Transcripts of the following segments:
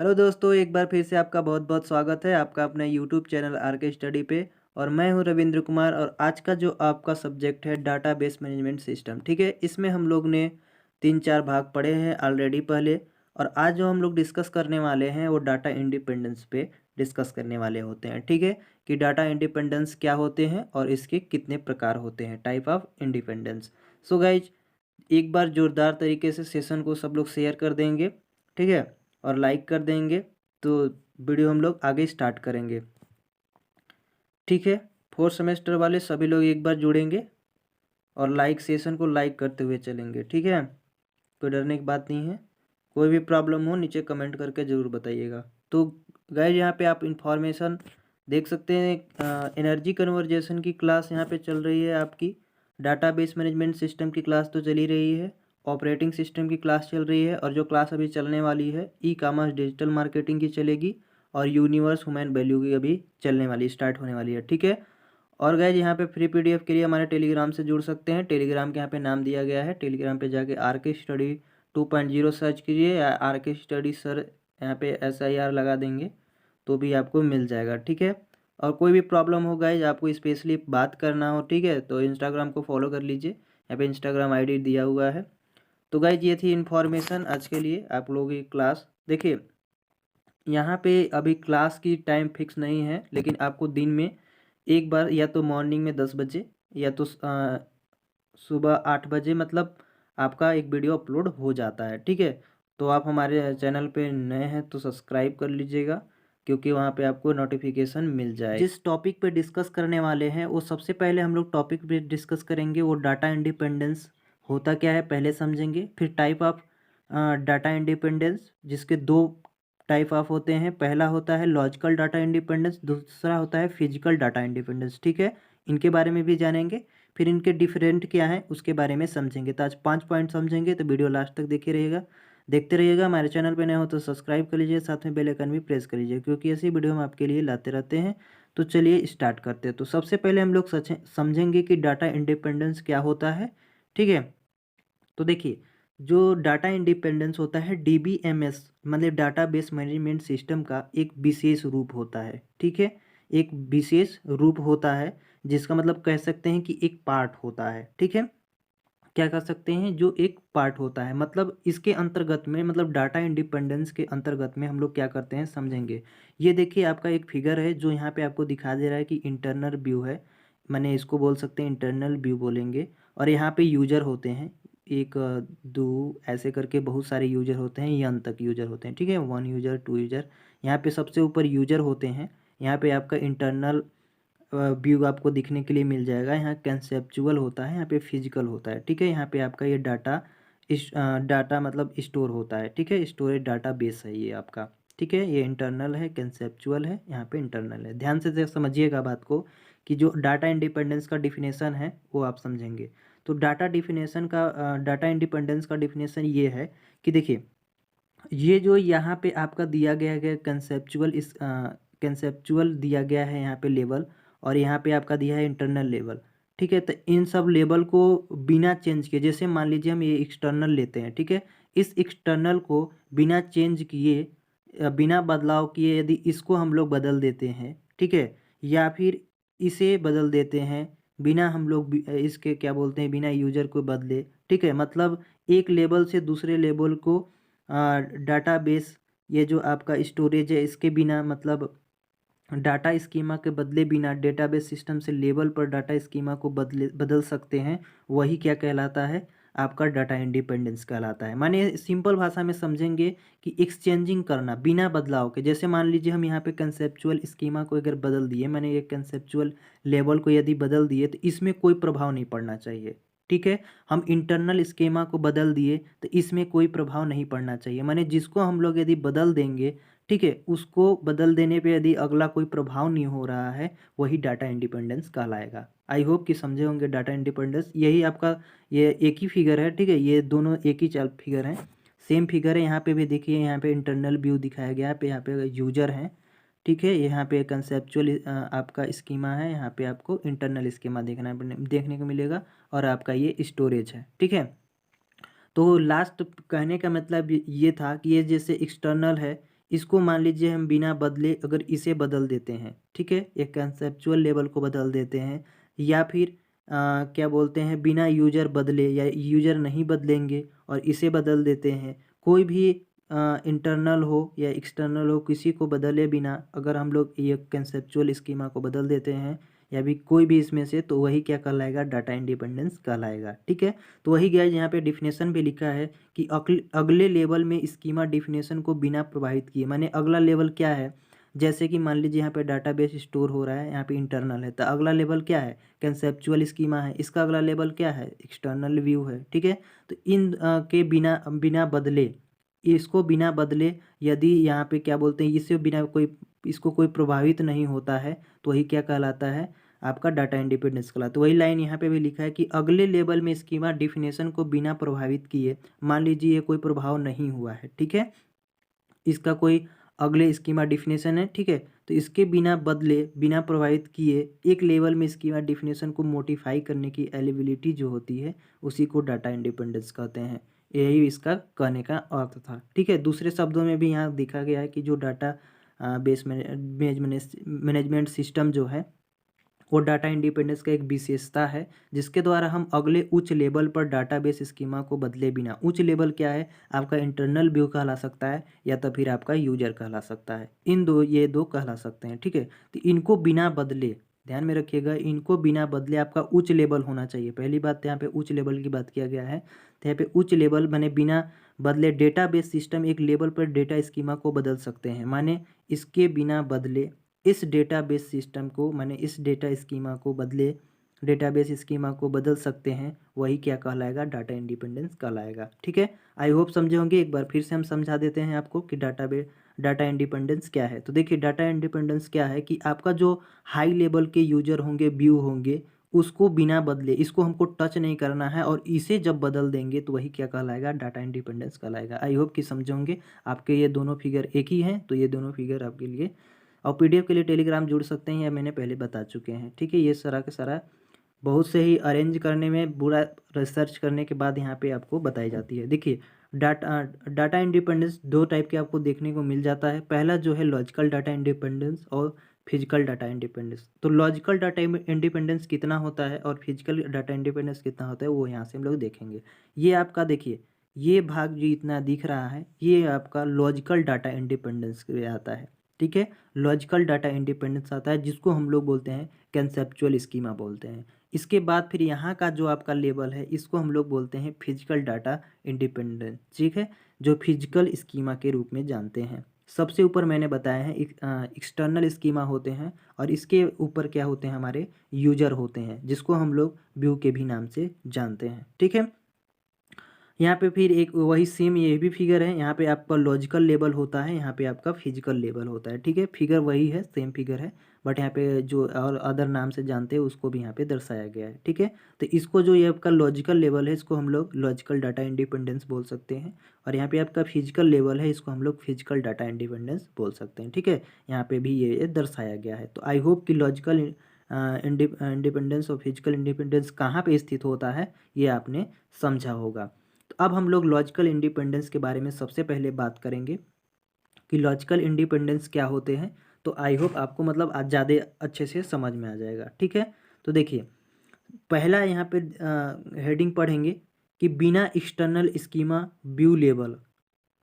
Hello दोस्तों, एक बार फिर से आपका बहुत बहुत स्वागत है आपका अपने यूट्यूब चैनल आर के स्टडी पे। और मैं हूं रविंद्र कुमार। और आज का जो आपका सब्जेक्ट है डाटाबेस मैनेजमेंट सिस्टम, ठीक है। इसमें हम लोग ने 3-4 भाग पढ़े हैं ऑलरेडी पहले। और आज जो हम लोग डिस्कस करने वाले हैं वो डाटा इंडिपेंडेंस पे डिस्कस करने वाले होते हैं, ठीक है। कि डाटा इंडिपेंडेंस क्या होते हैं और इसके कितने प्रकार होते हैं, type of independence. So guys, एक बार जोरदार तरीके से सेशन को सब लोग शेयर कर देंगे, ठीक है, और लाइक कर देंगे तो वीडियो हम लोग आगे स्टार्ट करेंगे, ठीक है। फोर्थ सेमेस्टर वाले सभी लोग एक बार जुड़ेंगे और लाइक सेशन को लाइक करते हुए चलेंगे, ठीक है। कोई डरने की बात नहीं है। कोई भी प्रॉब्लम हो नीचे कमेंट करके ज़रूर बताइएगा। तो गाइस, यहाँ पे आप इंफॉर्मेशन देख सकते हैं। एनर्जी कन्वर्जेशन की क्लास यहाँ पे चल रही है आपकी। डाटाबेस मैनेजमेंट सिस्टम की क्लास तो चली रही है। ऑपरेटिंग सिस्टम की क्लास चल रही है। और जो क्लास अभी चलने वाली है ई कॉमर्स डिजिटल मार्केटिंग की चलेगी। और यूनिवर्स ह्यूमन वैल्यू की अभी चलने वाली, स्टार्ट होने वाली है, ठीक है। और गाइज, यहाँ पे फ्री पीडीएफ के लिए हमारे टेलीग्राम से जुड़ सकते हैं। टेलीग्राम के यहाँ पे नाम दिया गया है। टेलीग्राम पे जाके आर के स्टडी 2.0 सर्च कीजिए या आर के स्टडी सर, यहाँ पे SIR लगा देंगे तो भी आपको मिल जाएगा, ठीक है। और कोई भी प्रॉब्लम हो गाइज, आपको स्पेशली बात करना हो, ठीक है, तो इंस्टाग्राम को फॉलो कर लीजिए। यहाँ पे इंस्टाग्राम ID दिया हुआ है। तो गाइज, ये थी इन्फॉर्मेशन आज के लिए आप लोगों की क्लास। देखिए, यहाँ पे अभी क्लास की टाइम फिक्स नहीं है, लेकिन आपको दिन में एक बार या तो मॉर्निंग में 10 बजे या तो सुबह 8 बजे, मतलब आपका एक वीडियो अपलोड हो जाता है, ठीक है। तो आप हमारे चैनल पे नए हैं तो सब्सक्राइब कर लीजिएगा, क्योंकि वहाँ पे आपको नोटिफिकेशन मिल जाए। जिस टॉपिक पे डिस्कस करने वाले हैं वो सबसे पहले हम लोग टॉपिक पे डिस्कस करेंगे, वो डाटा इंडिपेंडेंस होता क्या है पहले समझेंगे। फिर टाइप ऑफ डाटा इंडिपेंडेंस, जिसके दो टाइप ऑफ होते हैं। पहला होता है लॉजिकल डाटा इंडिपेंडेंस, दूसरा होता है फिजिकल डाटा इंडिपेंडेंस, ठीक है। इनके बारे में भी जानेंगे। फिर इनके डिफरेंट क्या है उसके बारे में समझेंगे। तो आज 5 पॉइंट समझेंगे, तो वीडियो लास्ट तक देखते रहिएगा। हमारे चैनल पर नए हो तो सब्सक्राइब कर लीजिए, साथ में बेल आइकन भी प्रेस कर लीजिए, क्योंकि ऐसी वीडियो हम आपके लिए लाते रहते हैं। तो चलिए स्टार्ट करते हैं। तो सबसे पहले हम लोग समझेंगे कि डाटा इंडिपेंडेंस क्या होता है, ठीक है। तो देखिए, जो डाटा इंडिपेंडेंस होता है DBMS, मतलब डाटाबेस मैनेजमेंट सिस्टम का एक विशेष रूप होता है, ठीक है। एक विशेष रूप होता है, जिसका मतलब कह सकते हैं कि एक पार्ट होता है, ठीक है। क्या कर सकते हैं, जो एक पार्ट होता है, मतलब इसके अंतर्गत में, मतलब डाटा इंडिपेंडेंस के अंतर्गत में हम लोग क्या करते हैं समझेंगे। ये देखिए, आपका एक फिगर है जो यहाँ पे आपको दिखा दे रहा है कि इंटरनल व्यू है। मैंने इसको बोल सकते हैं इंटरनल व्यू बोलेंगे। और यहाँ पे यूजर होते हैं, एक दो ऐसे करके बहुत सारे यूजर होते हैं, n तक यूजर होते हैं, ठीक है। 1 यूजर, 2 यूजर, यहाँ पे सबसे ऊपर यूजर होते हैं। यहाँ पे आपका इंटरनल व्यू आपको दिखने के लिए मिल जाएगा। यहाँ कंसेप्चुअल होता है, यहाँ पे फिजिकल होता है, ठीक है। यहाँ पे आपका ये डाटा, इस डाटा मतलब स्टोर होता है, ठीक है। स्टोरेज डाटा बेस है ये आपका, ठीक है। ये इंटरनल है, कंसेप्चुअल है, यहाँ पे इंटरनल है। ध्यान से समझिएगा बात को, कि जो डाटा इंडिपेंडेंस का डिफिनेशन है वो आप समझेंगे। तो डाटा इंडिपेंडेंस का डिफिनेशन ये है कि देखिए, ये जो यहाँ पे आपका दिया गया कंसेप्चुअल, इस कंसेप्चुअल दिया गया है यहाँ पे लेवल, और यहाँ पे आपका दिया है इंटरनल लेवल, ठीक है। तो इन सब लेवल को बिना चेंज किए, जैसे मान लीजिए हम ये एक्सटर्नल लेते हैं, ठीक है। इस एक्सटर्नल को बिना चेंज किए, बिना बदलाव किए यदि इसको हम लोग बदल देते हैं, ठीक है, या फिर इसे बदल देते हैं बिना हम लोग इसके क्या बोलते हैं, बिना यूजर को बदले, ठीक है। मतलब एक लेवल से दूसरे लेवल को डाटाबेस, ये जो आपका स्टोरेज है इसके बिना, मतलब डाटा स्कीमा के बदले बिना डेटाबेस सिस्टम से लेवल पर डाटा स्कीमा को बदल सकते हैं, वही क्या कहलाता है, आपका डाटा इंडिपेंडेंस कहलाता है। माने सिंपल भाषा में समझेंगे कि एक्सचेंजिंग करना बिना बदलाव के। जैसे मान लीजिए हम यहाँ पे कंसेप्चुअल स्कीमा को अगर बदल दिए, मैंने ये कंसेप्चुअल लेवल को यदि बदल दिए, तो इसमें कोई प्रभाव नहीं पड़ना चाहिए, ठीक है। हम इंटरनल स्कीमा को बदल दिए तो इसमें कोई प्रभाव नहीं पड़ना चाहिए। माने जिसको हम लोग यदि बदल देंगे, ठीक है, उसको बदल देने पे यदि अगला कोई प्रभाव नहीं हो रहा है, वही डाटा इंडिपेंडेंस कहलाएगा। आई होप कि समझे होंगे डाटा इंडिपेंडेंस। यही आपका, ये एक ही फिगर है, ठीक है। ये दोनों एक ही चल फिगर हैं, सेम फिगर है। यहाँ पे भी देखिए, यहाँ पे इंटरनल व्यू दिखाया गया है, यहाँ पे यूजर हैं, ठीक है। यहाँ पे कंसेप्चुअल आपका स्कीमा है, यहाँ पे आपको इंटरनल स्कीमा देखने को मिलेगा। और आपका ये स्टोरेज है, ठीक है। तो लास्ट कहने का मतलब ये था कि ये जैसे एक्सटर्नल है, इसको मान लीजिए हम बिना बदले अगर इसे बदल देते हैं, ठीक है, एक कंसेप्चुअल लेवल को बदल देते हैं, या फिर क्या बोलते हैं बिना यूजर बदले या यूजर नहीं बदलेंगे और इसे बदल देते हैं, कोई भी इंटरनल हो या एक्सटर्नल हो किसी को बदले बिना अगर हम लोग ये कंसेप्चुअल स्कीमा को बदल देते हैं या भी कोई भी इसमें से, तो वही क्या कहलाएगा, डाटा इंडिपेंडेंस कहलाएगा, ठीक है। तो वही गाइस यहाँ पे डिफिनेशन भी लिखा है कि अगले लेवल में स्कीमा डिफिनेशन को बिना प्रभावित किए, माने अगला लेवल क्या है, जैसे कि मान लीजिए यहाँ पे डाटाबेस स्टोर हो रहा है, यहाँ पे इंटरनल है, तो अगला लेवल क्या है, कंसेप्चुअल स्कीमा है, इसका अगला लेवल क्या है, एक्सटर्नल व्यू है, ठीक है। तो इन के बिना बिना बदले, इसको बिना बदले यदि यहाँ पे क्या बोलते हैं इससे बिना कोई इसको कोई प्रभावित नहीं होता है, तो वही क्या कहलाता है, आपका डाटा इंडिपेंडेंस कहलाता है। तो वही लाइन यहाँ पे भी लिखा है कि अगले लेवल में स्कीमा डिफिनेशन को बिना प्रभावित किए, मान लीजिए ये कोई प्रभाव नहीं हुआ है, ठीक है, इसका कोई अगले स्कीमा डिफिनेशन है, ठीक है, तो इसके बिना बदले बिना प्रभावित किए एक लेवल में स्कीमा डिफिनेशन को मोडिफाई करने की एलिजिबिलिटी जो होती है उसी को डाटा इंडिपेंडेंस कहते हैं। यही इसका कहने का अर्थ था, ठीक है। दूसरे शब्दों में भी यहाँ देखा गया है कि जो डाटा बेस मैनेजमेंट सिस्टम जो है वो डाटा इंडिपेंडेंस का एक विशेषता है जिसके द्वारा हम अगले उच्च लेवल पर डाटाबेस स्कीमा को बदले बिना, उच्च लेवल क्या है, आपका इंटरनल व्यू कहला सकता है या तो फिर आपका यूजर कहला सकता है, ये दो कहला सकते हैं, ठीक है। तो इनको बिना बदले, ध्यान में रखिएगा, इनको बिना बदले आपका उच्च लेवल होना चाहिए। पहली बात यहाँ पे उच्च लेवल की बात किया गया है, तो यहाँ पे उच्च लेवल माने बिना बदले डेटाबेस सिस्टम एक लेवल पर डेटा स्कीमा को बदल सकते हैं, माने इसके बिना बदले इस डेटाबेस सिस्टम को, माने इस डेटा स्कीमा को बदले, डेटाबेस स्कीमा को बदल सकते हैं, वही क्या कहलाएगा, डाटा इंडिपेंडेंस कहलाएगा, ठीक है। आई होप समझे होंगे। एक बार फिर से हम समझा देते हैं आपको कि डाटा इंडिपेंडेंस क्या है। तो देखिए डाटा इंडिपेंडेंस क्या है कि आपका जो हाई लेवल के यूजर होंगे, व्यू होंगे, उसको बिना बदले, इसको हमको टच नहीं करना है और इसे जब बदल देंगे तो वही क्या कहलाएगा, डाटा इंडिपेंडेंस कहलाएगा। आई होप कि समझे होंगे। आपके ये दोनों फिगर एक ही हैं, तो ये दोनों फिगर आपके लिए, और पीडीएफ के लिए टेलीग्राम जुड़ सकते हैं, या मैंने पहले बता चुके हैं, ठीक है। ये सारा का सारा बहुत से ही अरेंज करने में पूरा रिसर्च करने के बाद यहाँ पे आपको बताई जाती है। देखिए डाटा इंडिपेंडेंस दो टाइप के आपको देखने को मिल जाता है। पहला जो है लॉजिकल डाटा इंडिपेंडेंस और फिजिकल डाटा इंडिपेंडेंस। तो लॉजिकल डाटा इंडिपेंडेंस कितना होता है और फिजिकल डाटा इंडिपेंडेंस कितना होता है वो यहाँ से हम लोग देखेंगे। ये आपका देखिए ये भाग जो इतना दिख रहा है ये आपका लॉजिकल डाटा इंडिपेंडेंस में आता है, ठीक है। लॉजिकल डाटा इंडिपेंडेंस आता है जिसको हम लोग बोलते हैं कंसेप्चुअल स्कीमा बोलते हैं। इसके बाद फिर यहाँ का जो आपका लेवल है इसको हम लोग बोलते हैं फिजिकल डाटा इंडिपेंडेंस, ठीक है, जो फिजिकल स्कीमा के रूप में जानते हैं। सबसे ऊपर मैंने बताया है एक्सटर्नल स्कीमा होते हैं और इसके ऊपर क्या होते हैं, हमारे यूजर होते हैं जिसको हम लोग व्यू के भी नाम से जानते हैं, ठीक है। यहाँ पे फिर एक वही सेम ये भी फिगर है, यहाँ पे आपका लॉजिकल लेवल होता है, यहाँ पे आपका फिजिकल लेवल होता है, ठीक है। फिगर वही है, सेम फिगर है, बट यहाँ पे जो और अदर नाम से जानते हैं उसको भी यहाँ पे दर्शाया गया है, ठीक है। तो इसको जो ये आपका लॉजिकल लेवल है इसको हम लोग लॉजिकल डाटा इंडिपेंडेंस बोल सकते हैं, और यहाँ पे आपका फिजिकल लेवल है इसको हम लोग फिजिकल डाटा इंडिपेंडेंस बोल सकते हैं, ठीक है। यहाँ पे भी ये दर्शाया गया है। तो आई होप कि लॉजिकल इंडिपेंडेंस और फिजिकल इंडिपेंडेंस कहाँ पे स्थित होता है ये आपने समझा होगा। तो अब हम लोग लॉजिकल इंडिपेंडेंस के बारे में सबसे पहले बात करेंगे कि लॉजिकल इंडिपेंडेंस क्या होते हैं। तो आई होप आपको मतलब आज ज़्यादा अच्छे से समझ में आ जाएगा, ठीक है। तो देखिए पहला यहाँ पे हेडिंग पढ़ेंगे कि बिना एक्सटर्नल स्कीमा व्यू लेवल,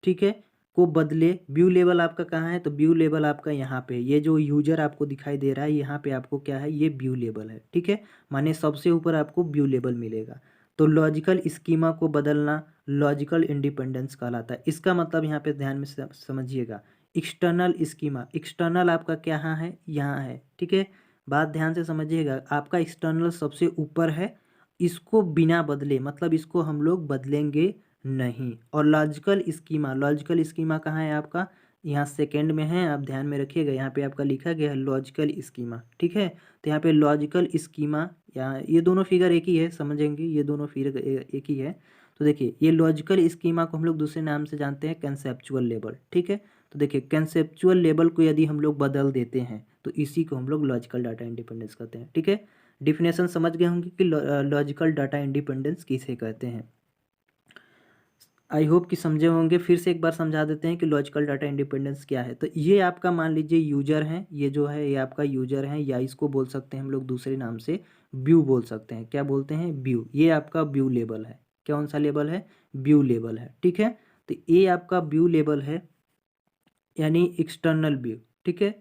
ठीक है, को बदले। व्यू लेवल आपका कहाँ है, तो व्यू लेवल आपका यहाँ पे, ये जो यूजर आपको दिखाई दे रहा है यहाँ पे आपको क्या है, ये व्यू लेवल है, ठीक है, माने सबसे ऊपर आपको व्यू लेवल मिलेगा। तो लॉजिकल स्कीमा को बदलना लॉजिकल इंडिपेंडेंस कहलाता है। इसका मतलब यहाँ पे ध्यान में समझिएगा, एक्सटर्नल स्कीमा, एक्सटर्नल आपका क्या है, यहाँ है, ठीक है। बात ध्यान से समझिएगा, आपका एक्सटर्नल सबसे ऊपर है, इसको बिना बदले मतलब इसको हम लोग बदलेंगे नहीं। और लॉजिकल स्कीमा कहाँ है आपका, यहाँ सेकंड में है, आप ध्यान में रखिएगा, यहाँ पे आपका लिखा गया है लॉजिकल स्कीमा, ठीक है। तो यहाँ पे लॉजिकल स्कीमा, यहाँ ये दोनों फिगर एक ही है, समझेंगे, ये दोनों फिगर एक ही है। तो देखिए ये लॉजिकल स्कीमा को हम लोग दूसरे नाम से जानते हैं कंसेप्चुअल लेवल, ठीक है। तो देखिए कंसेप्चुअल लेवल को यदि हम लोग बदल देते हैं तो इसी को हम लोग लॉजिकल डाटा इंडिपेंडेंस कहते हैं, ठीक है। डिफिनेशन समझ गए होंगे कि लॉजिकल डाटा इंडिपेंडेंस किसे कहते हैं। आई होप कि समझे होंगे। फिर से एक बार समझा देते हैं कि लॉजिकल डाटा इंडिपेंडेंस क्या है। तो ये आपका मान लीजिए यूजर हैं, ये जो है ये आपका यूजर है, या इसको बोल सकते हैं हम लोग दूसरे नाम से व्यू बोल सकते हैं। क्या बोलते हैं? व्यू। ये आपका व्यू लेबल है। कौन सा लेबल है? व्यू लेबल है, ठीक है। तो ये आपका व्यू लेबल है, यानी एक्सटर्नल व्यू, ठीक है।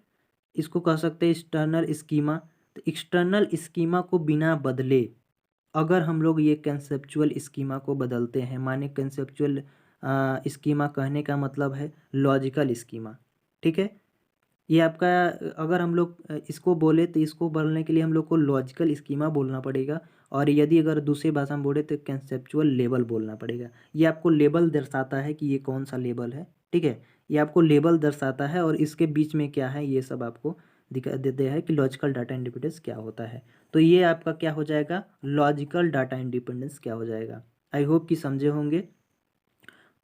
इसको कह सकते हैं एक्सटर्नल स्कीमा। तो एक्सटर्नल स्कीमा को बिना बदले अगर हम लोग ये कंसेप्चुअल स्कीमा को बदलते हैं, माने कंसेप्चुअल स्कीमा कहने का मतलब है लॉजिकल स्कीमा, ठीक है। ये आपका अगर हम लोग इसको बोले तो इसको बोलने के लिए हम लोग को लॉजिकल स्कीमा बोलना पड़ेगा, और यदि अगर दूसरी भाषा में बोले तो कंसेप्चुअल लेबल बोलना पड़ेगा। ये आपको लेबल दर्शाता है कि ये कौन सा लेबल है, ठीक है। ये आपको लेबल दर्शाता है, और इसके बीच में क्या है ये सब आपको दिखा देते हैं कि लॉजिकल डाटा इंडिपेंडेंस क्या होता है। तो ये आपका क्या हो जाएगा? लॉजिकल डाटा इंडिपेंडेंस क्या हो जाएगा। आई होप कि समझे होंगे।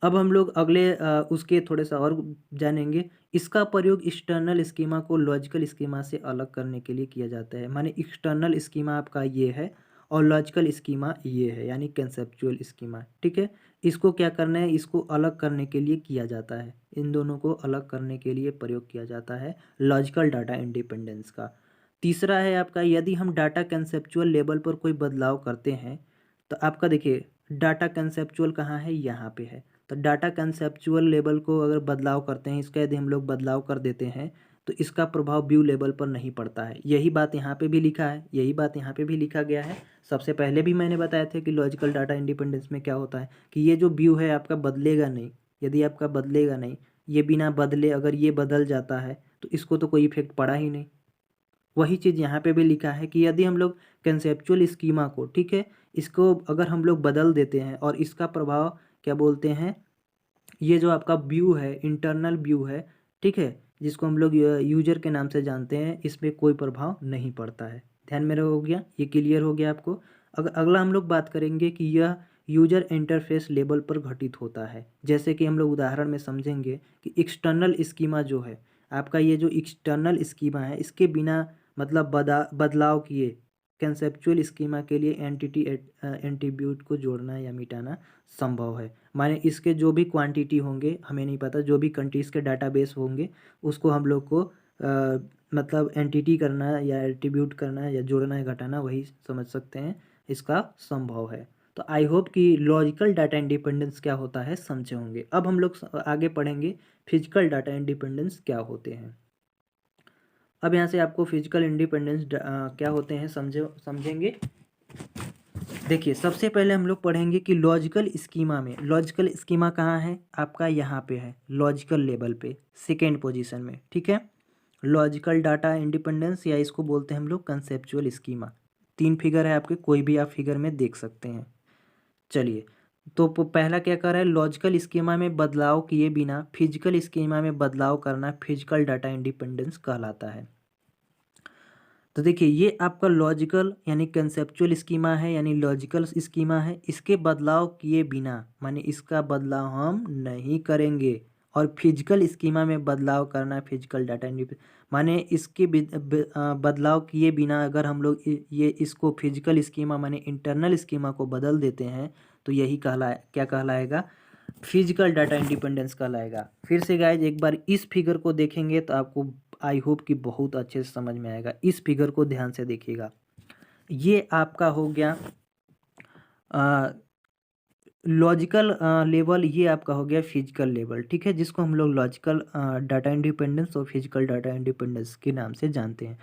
अब हम लोग अगले उसके थोड़े सा और जानेंगे। इसका प्रयोग एक्सटर्नल स्कीमा को लॉजिकल स्कीमा से अलग करने के लिए किया जाता है। माने एक्सटर्नल स्कीमा आपका ये है और लॉजिकल स्कीमा ये है, यानी कंसेप्चुअल स्कीमा, ठीक है। इसको क्या करना है? इसको अलग करने के लिए किया जाता है। इन दोनों को अलग करने के लिए प्रयोग किया जाता है लॉजिकल डाटा इंडिपेंडेंस का। तीसरा है आपका, यदि हम डाटा कंसेप्चुअल लेवल पर कोई बदलाव करते हैं, तो आपका देखिए डाटा कंसेप्चुअल कहाँ है? यहाँ पे है। तो डाटा कंसेप्चुअल लेवल को अगर बदलाव करते हैं, इसका यदि हम लोग बदलाव कर देते हैं, तो इसका प्रभाव व्यू लेवल पर नहीं पड़ता है। यही बात यहाँ पे भी लिखा है, यही बात यहाँ पे भी लिखा गया है। सबसे पहले भी मैंने बताया था कि लॉजिकल डाटा इंडिपेंडेंस में क्या होता है कि ये जो व्यू है आपका बदलेगा नहीं। यदि आपका बदलेगा नहीं, ये बिना बदले अगर ये बदल जाता है तो इसको तो कोई इफेक्ट पड़ा ही नहीं। वही चीज़ यहाँ पे भी लिखा है कि यदि हम लोग कंसेप्चुअल स्कीमा को, ठीक है, इसको अगर हम लोग बदल देते हैं और इसका प्रभाव क्या बोलते हैं, ये जो आपका व्यू है, इंटरनल व्यू है, ठीक है, जिसको हम लोग यूजर के नाम से जानते हैं, इस पे कोई प्रभाव नहीं पड़ता है। ध्यान में हो गया? ये क्लियर हो गया आपको? अगर अगला हम लोग बात करेंगे कि यह यूजर इंटरफेस लेवल पर घटित होता है। जैसे कि हम लोग उदाहरण में समझेंगे कि एक्सटर्नल स्कीमा जो है आपका, ये जो एक्सटर्नल स्कीमा है इसके बिना मतलब बदलाव किए कंसेप्चुअल स्कीमा के लिए एंटिटी एट्रीब्यूट को जोड़ना या मिटाना संभव है। माने इसके जो भी क्वांटिटी होंगे, हमें नहीं पता, जो भी कंट्रीज़ के डाटाबेस होंगे उसको हम लोग को मतलब एंटिटी करना या एट्रीब्यूट करना या जोड़ना या घटाना, वही समझ सकते हैं, इसका संभव है। तो आई होप कि लॉजिकल डाटा इंडिपेंडेंस क्या होता है समझे होंगे। अब हम लोग आगे पढ़ेंगे फिजिकल डाटा इंडिपेंडेंस क्या होते हैं। अब यहाँ से आपको फिजिकल इंडिपेंडेंस क्या होते हैं समझेंगे। देखिए सबसे पहले हम लोग पढ़ेंगे कि लॉजिकल स्कीमा में, लॉजिकल स्कीमा कहाँ है आपका? यहाँ पे है, लॉजिकल लेवल पे सेकेंड पोजीशन में, ठीक है। लॉजिकल डाटा इंडिपेंडेंस, या इसको बोलते हैं हम लोग कंसेप्चुअल स्कीमा। 3 फिगर है आपके, कोई भी आप फिगर में देख सकते हैं। चलिए, तो पहला क्या कर रहा है? लॉजिकल स्कीमा में बदलाव किए बिना फिजिकल स्कीमा में बदलाव करना फिजिकल डाटा इंडिपेंडेंस कहलाता है। तो देखिए ये आपका लॉजिकल यानी कंसेप्चुअल स्कीमा है, यानी लॉजिकल स्कीमा है। इसके बदलाव किए बिना, माने इसका बदलाव हम नहीं करेंगे, और फिजिकल स्कीमा में बदलाव करना फिजिकल डाटा इंडिपेंडेंस, माने इसके बदलाव किए बिना अगर हम लोग ये इसको फिजिकल स्कीमा माने इंटरनल स्कीमा को बदल देते हैं, तो यही क्या कहलाएगा? फिजिकल डाटा इंडिपेंडेंस कहलाएगा। फिर से गाइज एक बार इस फिगर को देखेंगे तो आपको आई होप कि बहुत अच्छे से समझ में आएगा। इस फिगर को ध्यान से देखिएगा। ये आपका हो गया लॉजिकल लेवल, ये आपका हो गया फिजिकल लेवल, ठीक है, जिसको हम लोग लॉजिकल डाटा इंडिपेंडेंस और फिजिकल डाटा इंडिपेंडेंस के नाम से जानते हैं।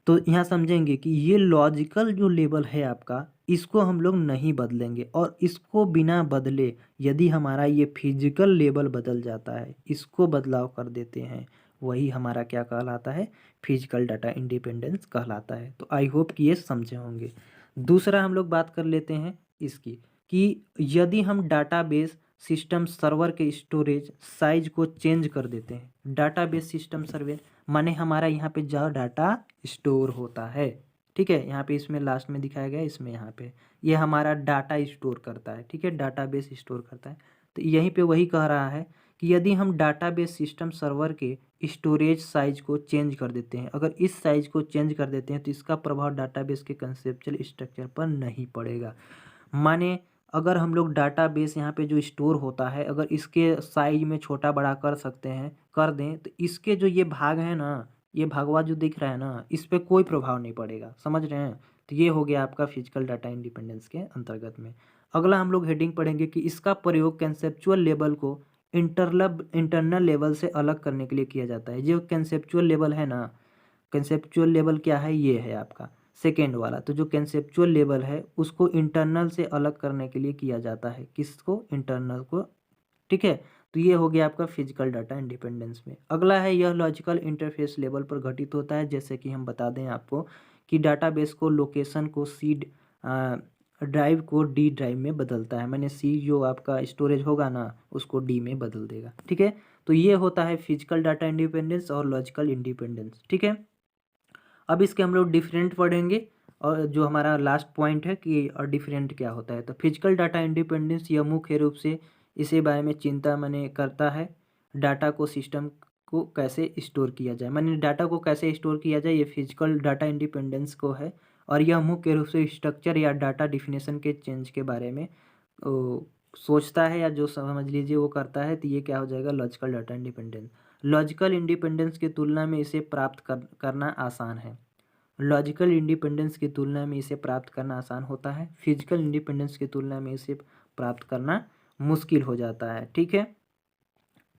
तो यहाँ समझेंगे कि ये लॉजिकल जो लेवल है आपका, इसको हम लोग नहीं बदलेंगे, और इसको बिना बदले यदि हमारा ये फिजिकल लेवल बदल जाता है, इसको बदलाव कर देते हैं, वही हमारा क्या कहलाता है? फिजिकल डाटा इंडिपेंडेंस कहलाता है। तो आई होप कि ये समझे होंगे। दूसरा हम लोग बात कर लेते हैं इसकी, कि यदि हम डाटाबेस सिस्टम सर्वर के स्टोरेज साइज को चेंज कर देते हैं। डाटाबेस सिस्टम सर्वर माने हमारा यहाँ पे जो डाटा स्टोर होता है, ठीक है, यहाँ पे इसमें लास्ट में दिखाया गया है, इसमें यहाँ पे ये हमारा डाटा स्टोर करता है, ठीक है, डाटाबेस स्टोर करता है। तो यहीं पे वही कह रहा है कि यदि हम डाटाबेस सिस्टम सर्वर के स्टोरेज साइज को चेंज कर देते हैं, अगर इस साइज को चेंज कर देते हैं तो इसका प्रभाव डाटाबेस के कंसेप्चुअल स्ट्रक्चर पर नहीं पड़ेगा। माने अगर हम लोग डाटाबेस यहाँ पे जो स्टोर होता है अगर इसके साइज में छोटा बड़ा कर सकते हैं, कर दें, तो इसके जो ये भाग हैं ना, ये भागवा जो दिख रहा है ना, इस पे कोई प्रभाव नहीं पड़ेगा, समझ रहे हैं। तो ये हो गया आपका फिजिकल डाटा इंडिपेंडेंस के अंतर्गत में। अगला हम लोग हेडिंग पढ़ेंगे कि इसका प्रयोग कंसेप्चुअल लेवल को इंटरनल लेवल से अलग करने के लिए किया जाता है। जो कंसेप्चुअल लेवल है ना, कंसेप्चुअल लेवल क्या है, ये है आपका सेकेंड वाला। तो जो कंसेप्चुअल लेवल है उसको इंटरनल से अलग करने के लिए किया जाता है, किसको, इंटरनल को, ठीक है। तो ये हो गया आपका फिजिकल डाटा इंडिपेंडेंस में। अगला है यह लॉजिकल इंटरफेस लेवल पर घटित होता है, जैसे कि हम बता दें आपको कि डाटाबेस को लोकेशन को सी ड्राइव को डी ड्राइव में बदलता है, मैंने सी जो आपका स्टोरेज होगा ना उसको डी में बदल देगा, ठीक है। तो ये होता है फिजिकल डाटा इंडिपेंडेंस और लॉजिकल इंडिपेंडेंस, ठीक है। अब इसके हम लोग डिफरेंट पढ़ेंगे और जो हमारा लास्ट पॉइंट है कि डिफरेंट क्या होता है। तो फिजिकल डाटा इंडिपेंडेंस यह मुख्य रूप से इसी बारे में चिंता मैंने करता है, डाटा को सिस्टम को कैसे स्टोर किया जाए, मैंने डाटा को कैसे स्टोर किया जाए, ये फिजिकल डाटा इंडिपेंडेंस को है। और यह मुख्य रूप से स्ट्रक्चर या डाटा डिफिनेशन के चेंज के बारे में सोचता है, या जो समझ लीजिए वो करता है। तो ये क्या हो जाएगा, logical data independence. Logical independence की तुलना में इसे प्राप्त करना आसान है। लॉजिकल इंडिपेंडेंस की तुलना में इसे प्राप्त करना आसान होता है, फिजिकल इंडिपेंडेंस की तुलना में इसे प्राप्त करना मुश्किल हो जाता है, ठीक है।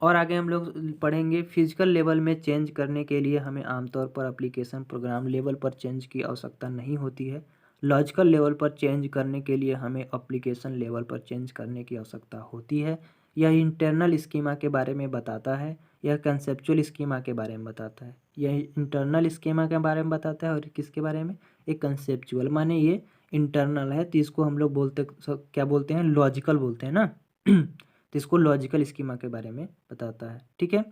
और आगे हम लोग पढ़ेंगे फिजिकल लेवल में चेंज करने के लिए हमें आमतौर पर एप्लीकेशन प्रोग्राम लेवल पर चेंज की आवश्यकता नहीं होती है। लॉजिकल लेवल पर चेंज करने के लिए हमें एप्लीकेशन लेवल पर चेंज करने की आवश्यकता होती है। यह इंटरनल स्कीमा के बारे में बताता है, यह कंसेप्चुअल स्कीमा के बारे में बताता है। यह इंटरनल स्कीमा के बारे में बताता है और किसके बारे में, एक कंसेप्चुअल, माने ये इंटरनल है तो इसको हम लोग क्या बोलते हैं, लॉजिकल बोलते हैं ना। तो इसको लॉजिकल स्कीमा के बारे में बताता है, ठीक है।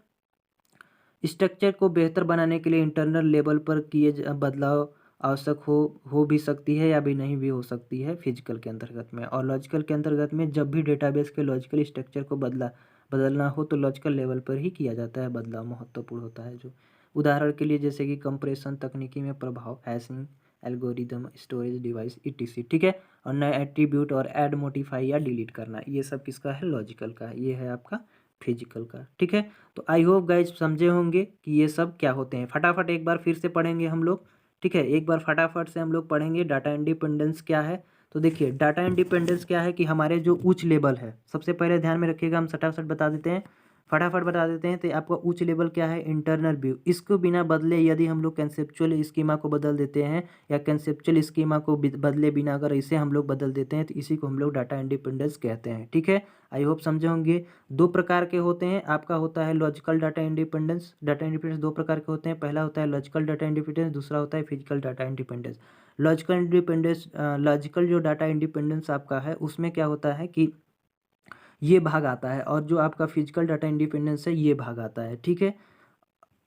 स्ट्रक्चर को बेहतर बनाने के लिए इंटरनल लेवल पर किए बदलाव आवश्यक हो भी सकती है या भी नहीं भी हो सकती है फिजिकल के अंतर्गत में। और लॉजिकल के अंतर्गत में जब भी डेटाबेस के लॉजिकल स्ट्रक्चर को बदलना हो तो लॉजिकल लेवल पर ही किया जाता है, बदलाव महत्वपूर्ण होता है। जो उदाहरण के लिए जैसे कि कंप्रेशन तकनीकी में प्रभाव, hashing algorithm, storage device etc, ठीक है। और नए एट्रीब्यूट और ऐड, मॉडिफाई या डिलीट करना, ये सब किसका है, लॉजिकल का है। ये है आपका फिजिकल का, ठीक है। तो आई होप गाइज समझे होंगे कि ये सब क्या होते हैं। फटाफट एक बार फिर से पढ़ेंगे हम लोग, ठीक है। एक बार फटाफट से हम लोग पढ़ेंगे डाटा इंडिपेंडेंस क्या है। तो देखिए डाटा इंडिपेंडेंस क्या है कि हमारे जो उच्च लेवल है, सबसे पहले ध्यान में रखिएगा, हम फटाफट बता देते हैं, फटाफट बता देते हैं। तो आपका उच्च लेवल क्या है, इंटरनल व्यू। इसको बिना बदले यदि हम लोग कंसेप्चुअल स्कीमा को बदल देते हैं या कंसेप्चुअल स्कीमा को बदले बिना अगर इसे हम लोग बदल देते हैं तो इसी को हम लोग डाटा इंडिपेंडेंस कहते हैं, ठीक है। आई होप समझे होंगे। दो प्रकार के होते हैं, आपका होता है logical data independence. Data independence दो प्रकार के होते हैं, पहला होता है लॉजिकल डाटा इंडिपेंडेंस, दूसरा होता है फिजिकल डाटा इंडिपेंडेंस। लॉजिकल जो डाटा इंडिपेंडेंस आपका है उसमें क्या होता है कि ये भाग आता है, और जो आपका फिजिकल डाटा इंडिपेंडेंस है ये भाग आता है, ठीक है।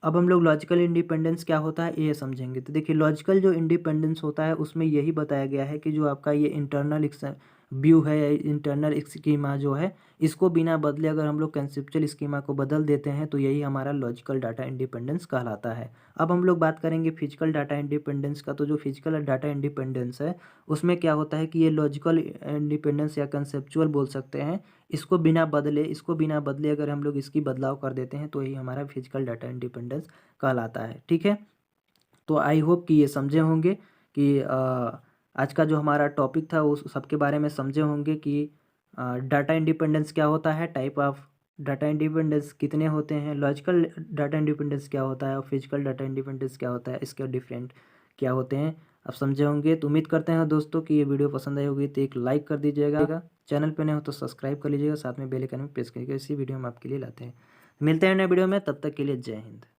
अब हम लोग लॉजिकल इंडिपेंडेंस क्या होता है ये समझेंगे। तो देखिए लॉजिकल जो इंडिपेंडेंस होता है उसमें यही बताया गया है कि जो आपका ये इंटरनल व्यू है, इंटरनल स्कीमा जो है, इसको बिना बदले अगर हम लोग कंसेप्चुअल स्कीमा को बदल देते हैं तो यही हमारा लॉजिकल डाटा इंडिपेंडेंस कहलाता है। अब हम लोग बात करेंगे फिजिकल डाटा इंडिपेंडेंस का। तो जो फिजिकल डाटा इंडिपेंडेंस है उसमें क्या होता है कि ये लॉजिकल इंडिपेंडेंस या कंसेप्चुअल बोल सकते हैं, इसको बिना बदले अगर हम लोग इसकी बदलाव कर देते हैं तो यही हमारा फिजिकल डाटा इंडिपेंडेंस कहलाता है, ठीक है। तो आई होप कि ये समझे होंगे कि आज का जो हमारा टॉपिक था उस सबके बारे में समझे होंगे कि डाटा इंडिपेंडेंस क्या होता है, टाइप ऑफ डाटा इंडिपेंडेंस कितने होते हैं, लॉजिकल डाटा इंडिपेंडेंस क्या होता है और फिजिकल डाटा इंडिपेंडेंस क्या होता है, इसके डिफरेंट क्या होते हैं, आप समझे होंगे। तो उम्मीद करते हैं दोस्तों कि ये वीडियो पसंद आई होगी, तो एक लाइक कर दीजिएगा, चैनल पे नए हो तो सब्सक्राइब कर लीजिएगा, साथ में बेल आइकन में प्रेस करिएगा, इसी वीडियो हम आपके लिए लाते हैं। मिलते हैं नए वीडियो में, तब तक के लिए जय हिंद।